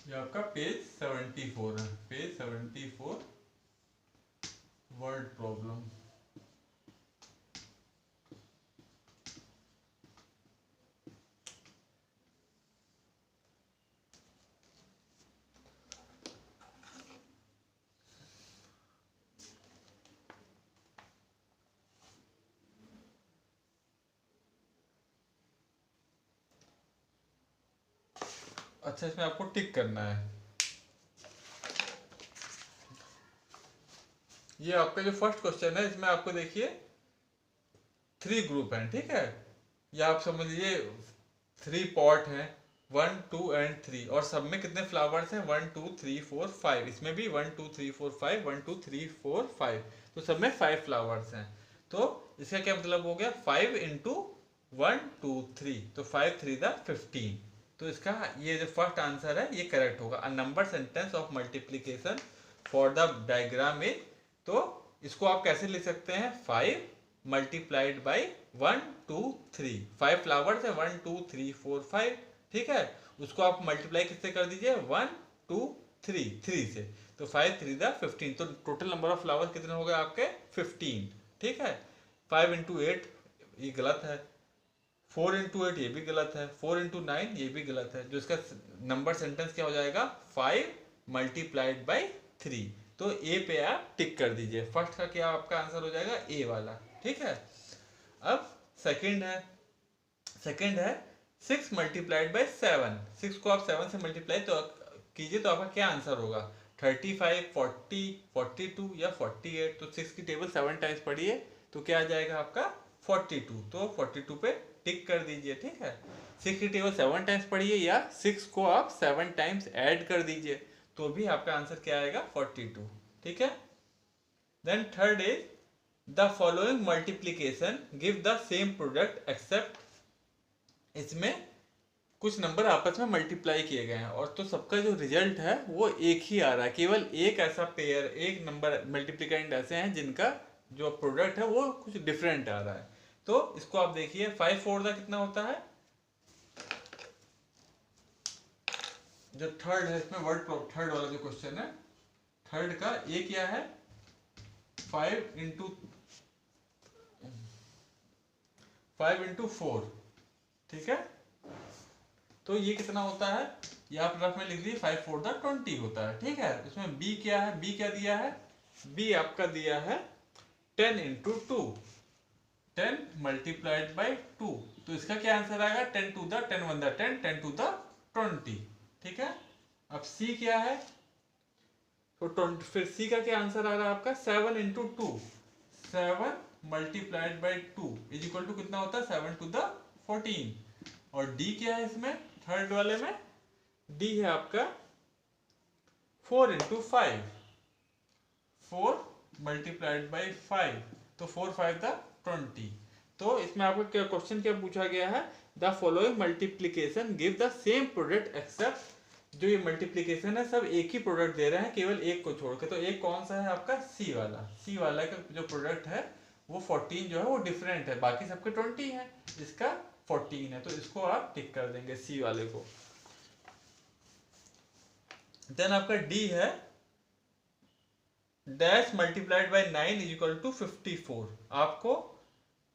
ये आपका पेज 74 है, पेज 74, वर्ड प्रॉब्लम। अच्छा, इसमें आपको टिक करना है। ये आपका जो फर्स्ट क्वेश्चन है, इसमें आपको देखिए 3 ग्रुप हैं, ठीक है। ये आप समझ लीजिए 3 पॉट हैं, 1 2 एंड 3, और सब में कितने फ्लावर्स हैं, 1 2 3 4 5, इसमें भी 1 2 3 4 5 1 2 3 4 5, तो सब में 5 फ्लावर्स हैं। तो इसका क्या मतलब हो गया, 5 इंटू 1 2 3, तो 5 3 द 15, तो इसका ये जो फर्स्ट आंसर है ये करेक्ट होगा। A number sentence of multiplication for the diagram is, तो इसको आप कैसे लिख सकते हैं, 5 मल्टीप्लाइड बाई 1 2 3, 5 फ्लावर्स है, 1 2 3 4 5, ठीक है। उसको आप मल्टीप्लाई किससे कर दीजिए, 1 2 3 से, तो 5 3 द 15, तो टोटल नंबर ऑफ फ्लावर्स कितने हो गए आपके 15, ठीक है। 5 इंटू 8 ये गलत है, 4 इंटू 8 ये भी गलत है, 4 इंटू 9 ये भी गलत है, जो इसका नंबर सेंटेंस क्या हो जाएगा, 5 मल्टीप्लाइड बाई 3, तो ए पे आप टिक कर दीजिए। फर्स्ट का क्या आपका आंसर हो जाएगा, ए वाला, ठीक है। अब सेकंड है 6 मल्टीप्लाइड बाई 7, 6 को आप 7 से मल्टीप्लाई तो कीजिए, तो आपका क्या आंसर होगा, 35 40 42 या 48, तो 6 की टेबल 7 टाइम्स पढ़िए तो क्या आ जाएगा आपका 42, तो 42 पे टिक कर दीजिए, ठीक है। 6 की टेबल 7 टाइम्स पढ़िए या 6 को आप 7 टाइम्स ऐड कर दीजिए, तो भी आपका आंसर क्या आएगा 42, ठीक है। Then third is the following multiplication give the same product except, इसमें कुछ नंबर आपस में मल्टीप्लाई किए गए हैं और तो सबका जो रिजल्ट है वो एक ही आ रहा है, केवल एक ऐसा पेयर, एक नंबर मल्टीप्लिकेंड ऐसे हैं जिनका जो प्रोडक्ट है वो कुछ डिफरेंट आ रहा है। तो इसको आप देखिए 5 4 का कितना होता है, जो थर्ड है इसमें वर्ड थर्ड वाला जो क्वेश्चन है, थर्ड का ए क्या है 5 इंटू 4, ठीक है। तो ये कितना होता है, ये आप रफ में लिख लीजिए 5 4 द 20 होता है, ठीक है। इसमें बी क्या है, बी क्या दिया है, बी आपका दिया है 10 इंटू 2, 10 मल्टीप्लाइड बाई 2, तो इसका क्या आंसर आएगा 10 to the 10 1 the 10 10 to the 20, ठीक है। अब सी क्या है, तो 20, फिर सी का क्या आंसर आ रहा है आपका 7 into 2, 7 multiplied by 2 is equal to कितना होता है 7 टू द 14, और डी क्या है इसमें थर्ड वाले में, डी है आपका 4 इंटू 5, 4 मल्टीप्लाइड बाई 5, तो 4 5 द 20। तो इसमें आपका क्या क्वेश्चन क्या पूछा गया है, the following multiplication give the same product except, जो ये मल्टीप्लीकेशन है सब एक ही प्रोडक्ट दे रहे हैं केवल एक को छोड़ के, तो एक कौन सा है आपका सी वाला, सी वाला का जो प्रोडक्ट है वो 14 जो है वो डिफरेंट है, बाकी सबके 20 है, इसका 14 है, तो इसको आप टिक कर देंगे सी वाले को। देन आपका डी है dash multiplied by 9 is equal to 54, आपको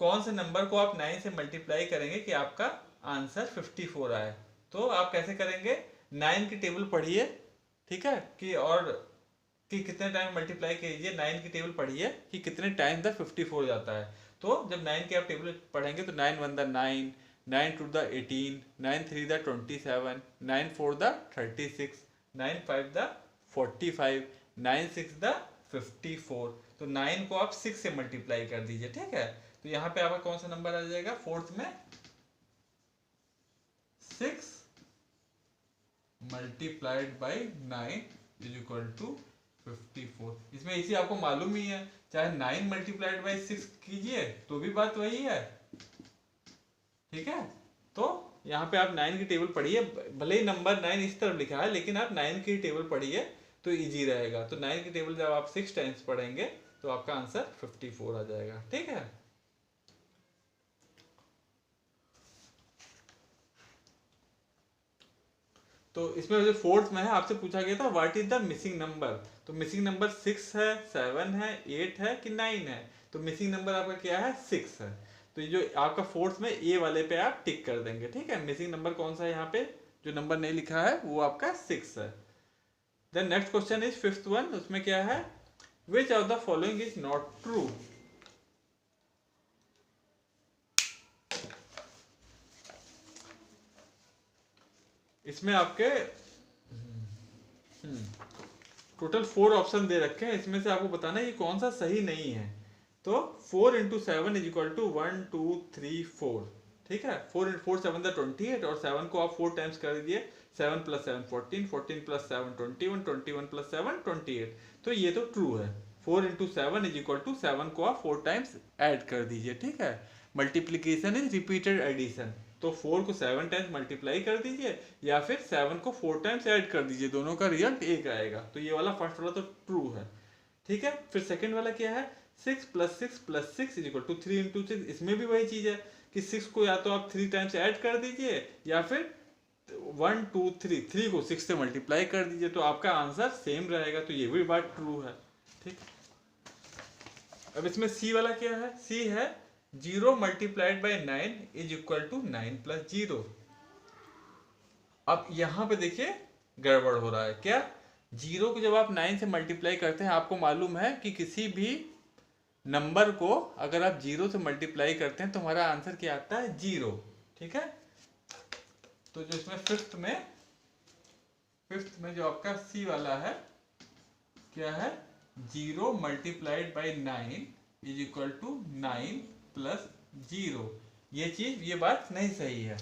कौन से नंबर को आप 9 से मल्टीप्लाई करेंगे कि आपका आंसर 54 आए, तो आप कैसे करेंगे, 9 की टेबल पढ़िए, ठीक है, कि और कि कितने टाइम मल्टीप्लाई कीजिए, 9 की टेबल पढ़िए कि कितने टाइम द 54 जाता है, तो जब 9 की आप टेबल पढ़ेंगे तो 9 1 the 9, 9 2 the 18, 9 3 the 27, 9 4 the 36, 9 5 the 45, 9 6 the 54, तो 9 को आप 6 से मल्टीप्लाई कर दीजिए, ठीक है। तो यहाँ पे आपका कौन सा नंबर आ जाएगा, फोर्थ में 6 multiplied by 9 is equal to 54। इसमें इसी आपको मालूम ही है, चाहे 9 मल्टीप्लाइड बाई 6 कीजिए तो भी बात वही है, ठीक है। तो यहाँ पे आप 9 की टेबल पढ़िए, भले ही नंबर 9 इस तरफ लिखा है लेकिन आप 9 की टेबल पढ़िए तो इजी रहेगा, तो 9 की टेबल जब आप 6 टाइम्स पढ़ेंगे तो आपका आंसर 54 आ जाएगा, ठीक है। तो इसमें जो फोर्थ में है आपसे पूछा गया था what is the missing number, तो मिसिंग नंबर 6 है, 7 है, 8 है कि 9 है, तो मिसिंग नंबर आपका क्या है 6 है, तो ये जो आपका फोर्थ में ए वाले पे आप टिक कर देंगे, ठीक है। मिसिंग नंबर कौन सा है यहाँ पे, जो नंबर नहीं लिखा है वो आपका 6 है। Then next question is fifth one, उसमें क्या है, which of the following is not true, इसमें आपके टोटल 4 ऑप्शन दे रखे हैं, इसमें से आपको बताना है ये कौन सा सही नहीं है, तो 4 इंटू 7 इज इक्वल टू 1 2 3 4, ठीक है। 4 इंटू 4 7 द 28, और 7 को आप 4 टाइम्स कर दीजिए, 7 प्लस 7 14, 14 प्लस 7 21, 21 प्लस 7 28, तो ये तो ट्रू है। 4 इंटू 7 इज इक्वल टू 7 को आप 4 टाइम्स ऐड कर दीजिए, ठीक है। मल्टीप्लीकेशन इज रिपीटेड एडिशन, तो 4 को 7 टाइम्स मल्टीप्लाई कर दीजिए या फिर 7 को 4 टाइम्स ऐड कर दीजिए, दोनों का रिजल्ट एक आएगा, तो ये वाला फर्स्ट वाला तो ट्रू है, ठीक है। फिर सेकंड वाला क्या है, 6 plus 6 plus 6 is equal to 3 into 6, इसमें भी वही चीज है कि 6 को या तो आप 3 टाइम्स ऐड कर दीजिए या फिर 1 2 3 को 6 से मल्टीप्लाई कर दीजिए, तो आपका आंसर सेम रहेगा, तो ये भी बात ट्रू है, ठीक। अब इसमें सी वाला क्या है, सी है 0 multiplied by 9 is equal to 9 plus 0। अब यहां पे देखिए गड़बड़ हो रहा है, क्या, 0 को जब आप 9 से मल्टीप्लाई करते हैं, आपको मालूम है कि किसी भी नंबर को अगर आप 0 से मल्टीप्लाई करते हैं तो हमारा आंसर क्या आता है 0, ठीक है। तो जो इसमें फिफ्थ में जो आपका सी वाला है क्या है, 0 multiplied by 9 is equal to 9 plus 0, ये बात नहीं सही है,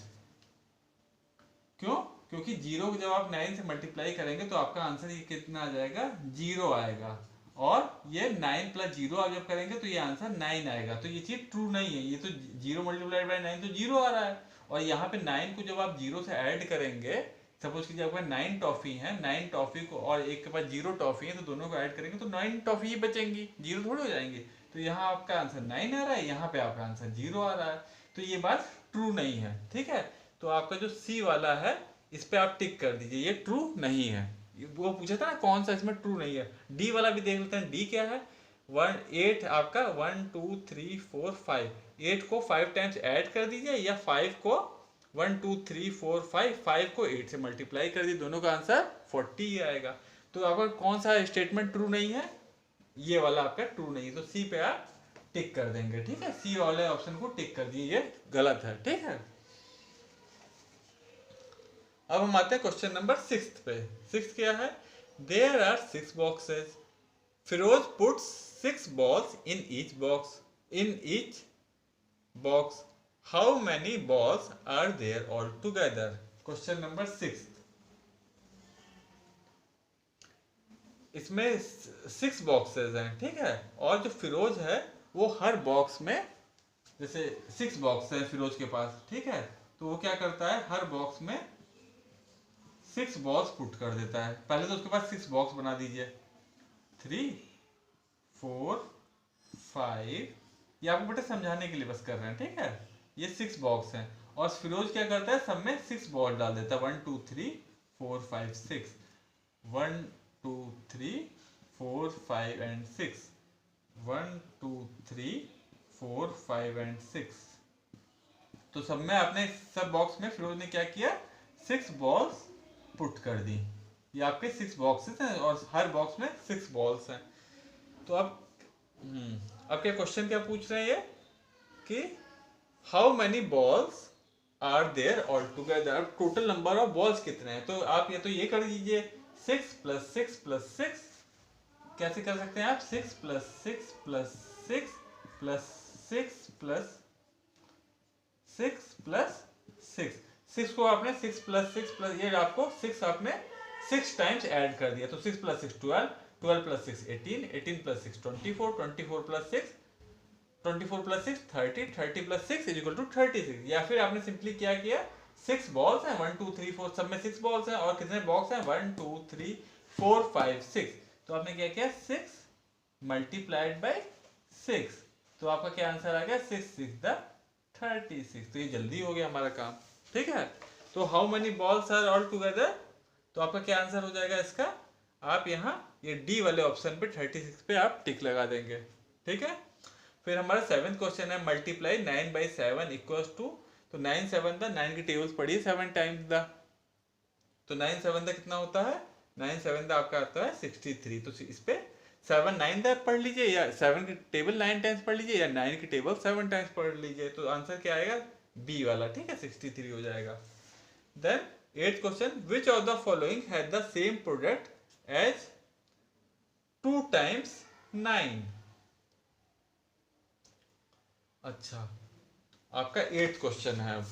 क्यों, क्योंकि 0 को जब आप 9 से मल्टीप्लाई करेंगे तो आपका आंसर ये कितना आ जाएगा 0 आएगा, और ये 9 प्लस 0 आप जब करेंगे तो ये आंसर 9 आएगा, तो ये चीज ट्रू नहीं है, ये तो 0 मल्टीप्लाइड बाई 9 तो 0 आ रहा है, और यहाँ पे 9 को जब आप 0 से ऐड करेंगे, सपोज कीजिए आपका 9 टॉफी है, 9 टॉफी को और एक के पास 0 टॉफी है, तो दोनों को ऐड करेंगे तो 9 टॉफी ही बचेंगी, 0 थोड़े हो जाएंगे, तो यहाँ आपका आंसर 9 आ रहा है, यहाँ पे आपका आंसर 0 आ रहा है, तो ये बात ट्रू नहीं है, ठीक है। तो आपका जो सी वाला है इस पे आप टिक कर दीजिए, ये ट्रू नहीं है, वो पूछा था ना कौन सा इसमें ट्रू नहीं है। डी वाला भी देख लेते हैं, डी क्या है, 8 आपका 1 2 3 4 5, 8 को 5 टाइम्स ऐड कर दीजिए या 5 को 1 2 3 4 5 को 8 से मल्टीप्लाई कर दीजिए, दोनों का आंसर 40 ही आएगा। तो आपका कौन सा स्टेटमेंट ट्रू नहीं है? ये वाला आपका ट्रू नहीं है, तो सी पे आप टिक कर देंगे। ठीक है, सी वाले ऑप्शन को टिक कर दिए, ये गलत है। ठीक है, अब हम आते हैं क्वेश्चन नंबर 6 पे। 6 क्या है? There are 6 boxes, Firoz puts 6 balls in each box. How many balls are there altogether? Question number 6, इसमें 6 बॉक्सेस हैं। ठीक है, और जो फिरोज है वो हर बॉक्स में, जैसे 6 बॉक्स है फिरोज के पास, ठीक है, तो वो क्या करता है, हर बॉक्स में 6 बॉल्स पुट कर देता है। पहले तो उसके पास 6 बॉक्स बना दीजिए, 3 4 5, ये आपको बेटा समझाने के लिए बस कर रहे हैं। ठीक है, ये 6 बॉक्स हैं और फिरोज क्या करता है, सब में 6 बॉल डाल देता है, 1 2 3 4 5 6, 1 2 3 4 5 एंड 6, 1 2 3 4 5 एंड 6। तो सब में आपने, सब बॉक्स में फिरोज ने क्या किया, 6 बॉल्स पुट कर दी। ये आपके 6 बॉक्सेस हैं और हर बॉक्स में 6 बॉल्स हैं। तो अब क्या क्वेश्चन क्या पूछ रहे हैं ये कि how many balls are there all together, अब टोटल नंबर ऑफ बॉल्स कितने हैं। तो आप ये कर दीजिए 6 + 6 + 6, कैसे कर सकते हैं आप, 6 + 6 + 6 + 6 + 6 + 6, 6 को आपने 6 + 6 + ये आपको 6 आपने 6 टाइम्स ऐड कर दिया, तो 6 + 6 12, 12 + 6 18, 18 + 6 24, 24 + 6 24 + 6 30, 30 + 6 = 36। या फिर आपने सिंपली क्या किया, 6 बॉल्स हैं, 1 2 3 4, सब में 6 बॉल्स हैं और कितने बॉक्स हैं, 1 2 3 4 5 6, तो आपने क्या किया, 6 × 6, तो आपका क्या आंसर आ गया, 6 6 36। तो ये जल्दी हो गया हमारा काम। ठीक है, तो how many balls are all together, तो आपका क्या आंसर हो जाएगा इसका, आप यहाँ ये डी वाले ऑप्शन पे 36 पे आप टिक लगा देंगे। ठीक है, फिर हमारा 7th क्वेश्चन है, मल्टीप्लाई 9/7 इक्वल्स टू, तो 9 7 द 9 की टेबल्स पढ़िए 7 टाइम्स द, तो 9 7 द कितना होता है, 9 7 द आपका आता है 63। तो इस पे 7 9 द पढ़ लीजिए, या 7 की टेबल 9 टाइम्स पढ़ लीजिए, या 9 की टेबल 7 टाइम्स पढ़ लीजिए, तो आंसर क्या आएगा, बी वाला। ठीक है, 63 हो जाएगा। Then 8th question, which of the following has the same product as 2 × 9। अच्छा, आपका 8th क्वेश्चन है। अब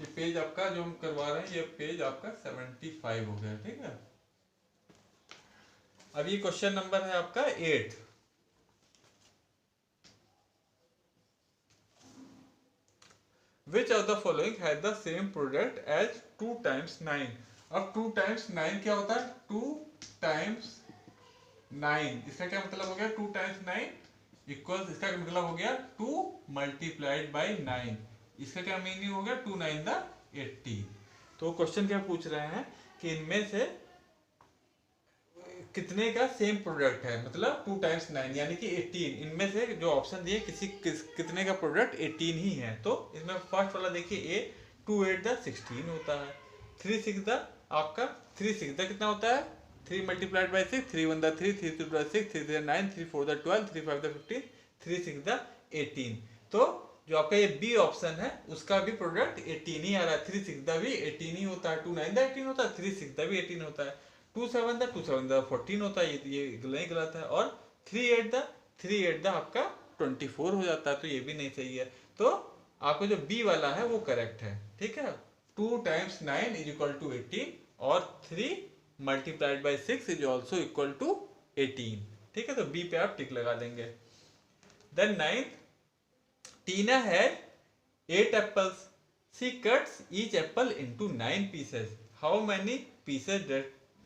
ये पेज आपका जो हम करवा रहे हैं, ये पेज आपका 75 हो गया। ठीक है, अब ये क्वेश्चन नंबर है आपका 8। Which of the following has the same product as 2 × 9? अब 2 × 9 क्या होता है, 2 × 9, इसका क्या मतलब हो गया, 2 × 9 इक्वल्स, इसका मतलब हो गया 2 × 9, इसका क्या मीनिंग हो गया, 2 9 द 80। तो क्वेश्चन क्या पूछ रहे हैं कि इनमें से कितने का सेम प्रोडक्ट है, मतलब 2 × 9 यानी कि 18, इनमें से जो ऑप्शन दिए कितने का प्रोडक्ट 18 ही है। तो इसमें फर्स्ट वाला देखिए ए, 2 8 द 16 होता है, 3 6 द आपका 3 6 द कितना होता है, 3 × 6, 3 1 the 3, 3 2 the 6, 3 3 9, 3 4 the 12, 3 5 the 15, 3 6 the 18। तो जो आपका ये बी ऑप्शन है उसका भी प्रोडक्ट 18 ही आ रहा है, 3 6 द भी 18 ही होता है, 2 9 द 18 होता है, 3 6 द भी 18 होता है, 2 7 द 14 होता है, ये नहीं गलत है, और 3 8 द आपका 24 हो जाता है, तो ये भी नहीं सही है। तो आपको जो बी वाला है वो करेक्ट है। ठीक है, 2 × 9 = 18 और 3 × 6 इज ऑल्सो इक्वल टू 18। ठीक है, तो बी पे आप टिक लगा देंगे। Then 9th, Tina had 8 apples, she cuts each apple into 9 pieces, how many pieces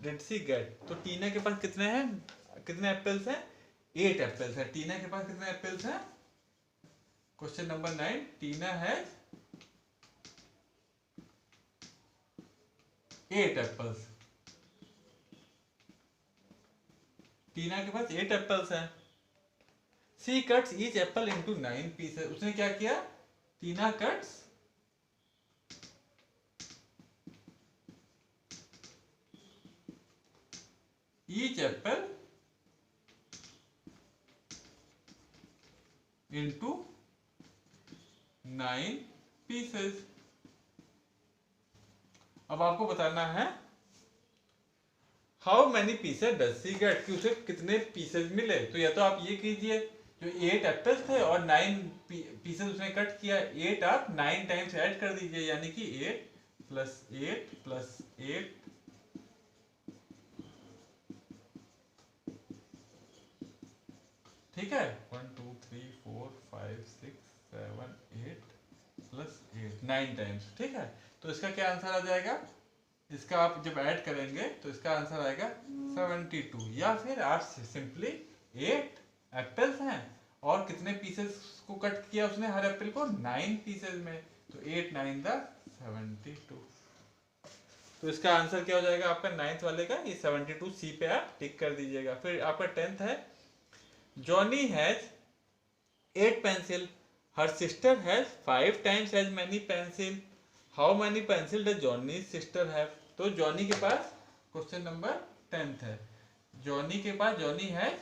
did she get. तो टीना के पास कितने हैं, कितने एप्पल्स हैं, 8 एप्पल्स है। टीना के पास कितने एप्पल्स हैं? Question number 9, Tina has 8 apples. Tina के पास 8 एप्पल्स हैं। She cuts each apple into 9 pieces. उसने क्या किया? Tina cuts each apple into 9 pieces. अब आपको बताना है how many pieces does she get, कि उसे कितने पीसेस मिले। तो या तो आप ये कीजिए, जो 8 एप्पल्स थे और 9 पीसेस उसने कट किया, 8 आप 9 टाइम्स ऐड कर दीजिए, यानी कि 8 प्लस 8 प्लस 8, ठीक है। 1 2 3 4 5 6 7 8 प्लस 8, 9 टाइम्स, ठीक है। तो इसका क्या आंसर आ जाएगा? इसका आप जब ऐड करेंगे तो इसका आंसर आएगा 72। या फिर आप सिंपली 8 एप्पल्स हैं और कितने पीसेस को कट किया उसने हर एप्पल को? 9 पीसेस में, तो 8 9 द 72। तो इसका आंसर क्या हो जाएगा आपका 9th वाले का? ये 72 सी पे आप टिक कर दीजिएगा। फिर आपका 10th है, Johnny has 8 pencil, her sister has 5 times as many pencil, how many pencil does Johnny sister have. तो जॉनी के पास क्वेश्चन नंबर 10th है, जॉनी के पास, जॉनी हैज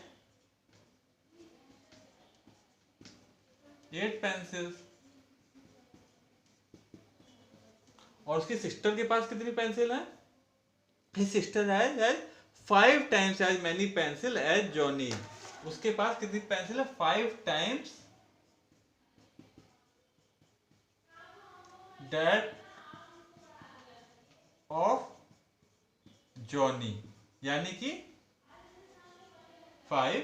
8 पेंसिल्स और उसकी सिस्टर के पास कितनी पेंसिल है? His sister has 5 times as many pencil as Johnny. उसके पास कितनी पेंसिल है? 5 टाइम्स दैट ऑफ जॉनी, यानी कि 5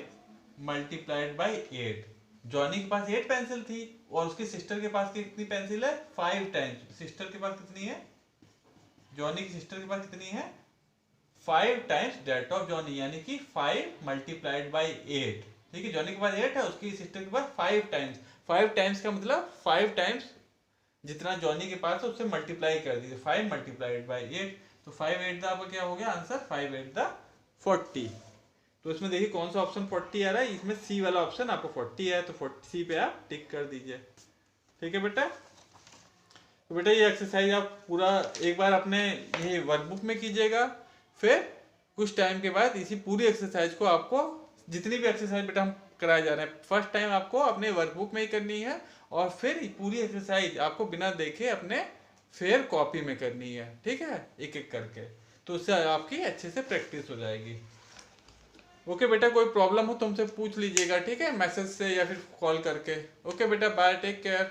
मल्टीप्लाइड बाई 8। जॉनी के पास 8 पेंसिल थी और उसकी सिस्टर के पास कितनी पेंसिल है? 5 टाइम्स। सिस्टर के पास कितनी है? जॉनी की सिस्टर के पास कितनी है? 5 टाइम्स डेट ऑफ जॉनी, यानी कि 5 मल्टीप्लाइड बाई 8, ठीक है। जॉनी के पास 8 है, उसकी सिस्टर के पास 5 टाइम्स। 5 टाइम्स का मतलब 5 टाइम्स जितना जॉनी के पास है उससे मल्टीप्लाई कर दीजिए, 5 मल्टीप्लाइड बाई 8। तो 5 8 द आपका क्या हो गया आंसर? 5 8 द 40। तो इसमें देखिए कौन सा ऑप्शन 40 आ रहा है? इसमें सी वाला ऑप्शन आपको 40 है, तो 40 सी पे आप टिक कर दीजिए, ठीक है बेटा। तो बेटा ये एक्सरसाइज आप पूरा एक बार अपने ये वर्कबुक में कीजिएगा, फिर कुछ टाइम के बाद इसी पूरी एक्सरसाइज को आपको, जितनी भी एक्सरसाइज बेटा हम कराए जा रहे हैं, फर्स्ट टाइम आपको अपने वर्कबुक में ही करनी है और फिर पूरी एक्सरसाइज आपको बिना देखे अपने फेयर कॉपी में करनी है, ठीक है, एक एक करके। तो उससे आपकी अच्छे से प्रैक्टिस हो जाएगी। ओके बेटा, कोई प्रॉब्लम हो तुमसे पूछ लीजिएगा, ठीक है, मैसेज से या फिर कॉल करके। ओके बेटा, बाय, टेक केयर।